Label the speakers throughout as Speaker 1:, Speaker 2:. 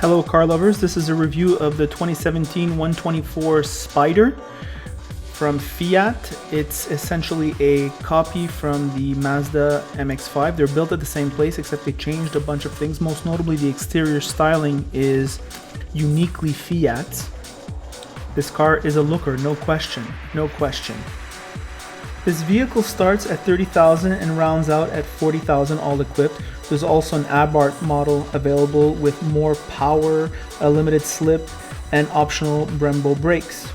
Speaker 1: Hello car lovers, this is a review of the 2017 124 Spider from Fiat. It's essentially a copy from the Mazda MX-5. They're built at the same place except they changed a bunch of things. Most notably, the exterior styling is uniquely Fiat. This car is a looker, no question, no question. This vehicle starts at $30,000 and rounds out at $40,000 all equipped. There's also an Abarth model available with more power, a limited slip, and optional Brembo brakes.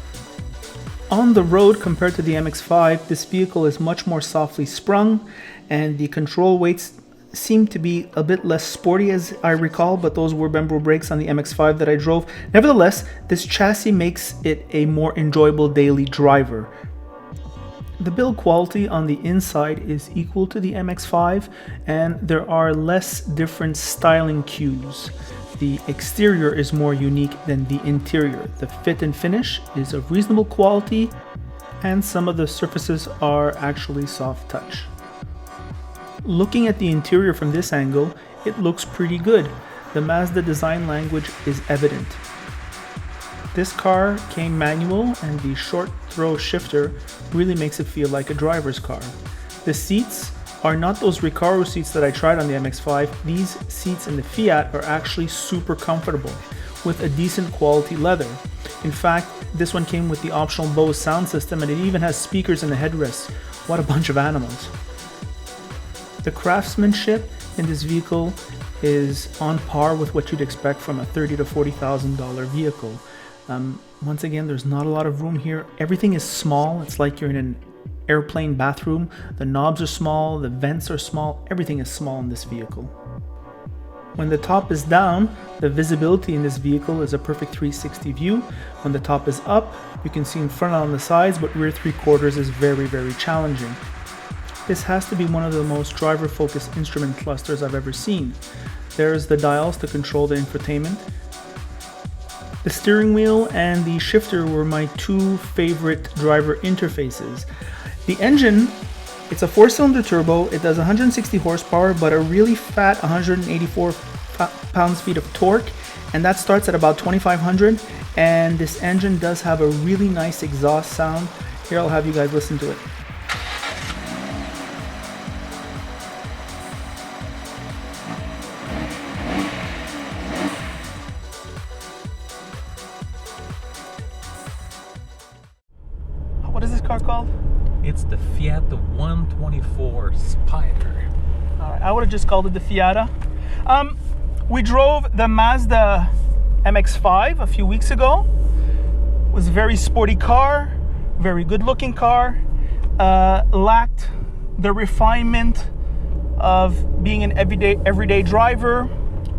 Speaker 1: On the road, compared to the MX-5, this vehicle is much more softly sprung, and the control weights seem to be a bit less sporty as I recall, but those were Brembo brakes on the MX-5 that I drove. Nevertheless, this chassis makes it a more enjoyable daily driver. The build quality on the inside is equal to the MX-5, and there are less different styling cues. The exterior is more unique than the interior. The fit and finish is of reasonable quality, and some of the surfaces are actually soft touch. Looking at the interior from this angle, it looks pretty good. The Mazda design language is evident. This car came manual, and the short throw shifter really makes it feel like a driver's car. The seats are not those Recaro seats that I tried on the MX-5. These seats in the Fiat are actually super comfortable with a decent quality leather. In fact, this one came with the optional Bose sound system, and it even has speakers in the headrests. What a bunch of animals. The craftsmanship in this vehicle is on par with what you'd expect from a $30,000 to $40,000 vehicle. Once again, there's not a lot of room here. Everything is small. It's like you're in an airplane bathroom. The knobs are small, the vents are small, everything is small in this vehicle. When the top is down, the visibility in this vehicle is a perfect 360 view. When the top is up, you can see in front and on the sides, but rear 3/4 is very, very challenging. This has to be one of the most driver-focused instrument clusters I've ever seen. There's the dials to control the infotainment. The steering wheel and the shifter were my two favorite driver interfaces. The engine, it's a 4-cylinder turbo. It does 160 horsepower, but a really fat 184 pounds-feet of torque, and that starts at about 2,500. And this engine does have a really nice exhaust sound. Here, I'll have you guys listen to it. What is this car called?
Speaker 2: It's the Fiat 124 Spider.
Speaker 1: All right, I would have just called it the Fiat. We drove the Mazda MX-5 a few weeks ago. It was a very sporty car, very good looking car. Lacked the refinement of being an everyday driver.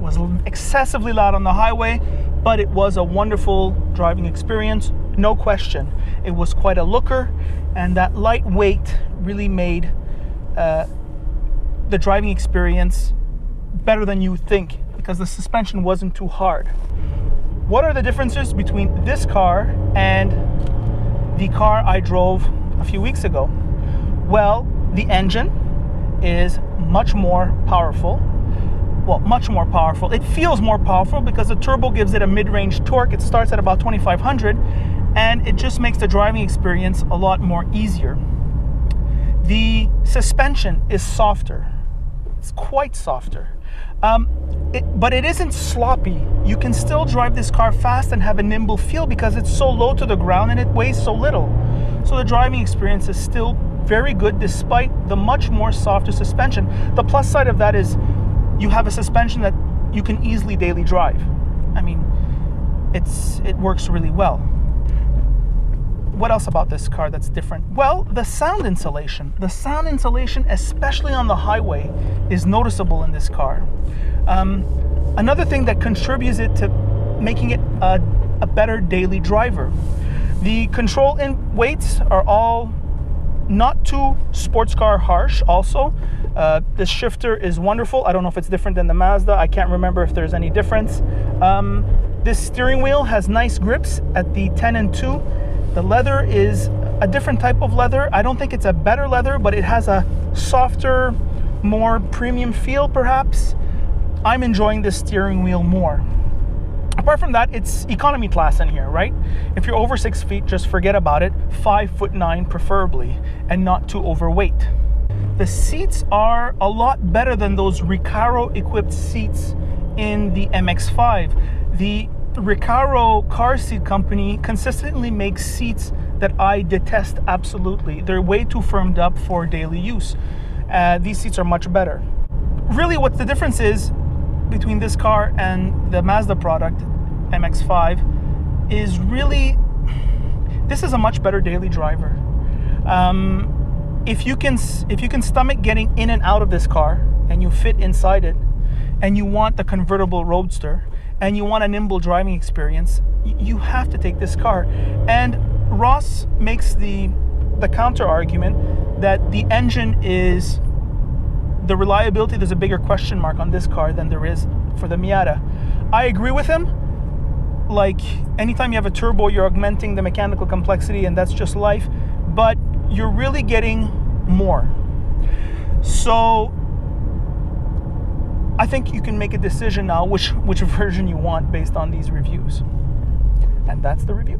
Speaker 1: Was excessively loud on the highway, but it was a wonderful driving experience, no question. It was quite a looker, and that lightweight really made the driving experience better than you would think, because the suspension wasn't too hard. What are the differences between this car and the car I drove a few weeks ago? Well, the engine is much more powerful. Well, much more powerful. It feels more powerful because the turbo gives it a mid-range torque. It starts at about 2,500, and it just makes the driving experience a lot more easier. The suspension is softer. It's quite softer. But it isn't sloppy. You can still drive this car fast and have a nimble feel because it's so low to the ground and it weighs so little. So the driving experience is still very good despite the much more softer suspension. The plus side of that is you have a suspension that you can easily daily drive. I mean, it works really well. What else about this car that's different? Well, the sound insulation. The sound insulation, especially on the highway, is noticeable in this car. Another thing that contributes it to making it a better daily driver. The control weights are all not too sports car harsh also. This shifter is wonderful. I don't know if it's different than the Mazda. I can't remember if there's any difference. This steering wheel has nice grips at the 10 and 2. The leather is a different type of leather. I don't think it's a better leather, but it has a softer, more premium feel perhaps. I'm enjoying this steering wheel more. Apart from that, it's economy class in here, right? If you're over 6 feet, just forget about it. 5'9" preferably, and not too overweight. The seats are a lot better than those Recaro equipped seats in the MX-5. The Recaro car seat company consistently makes seats that I detest absolutely. They're way too firmed up for daily use. These seats are much better. Really, what the difference is between this car and the Mazda product, MX-5, is really, this is a much better daily driver. If you can stomach getting in and out of this car, and you fit inside it, and you want the convertible roadster, and you want a nimble driving experience, you have to take this car. And Ross makes the counter argument that the engine is, the reliability, there's a bigger question mark on this car than there is for the Miata. I agree with him. Like, anytime you have a turbo, you're augmenting the mechanical complexity, and that's just life, but you're really getting more. So I think you can make a decision now which version you want based on these reviews. And that's the review.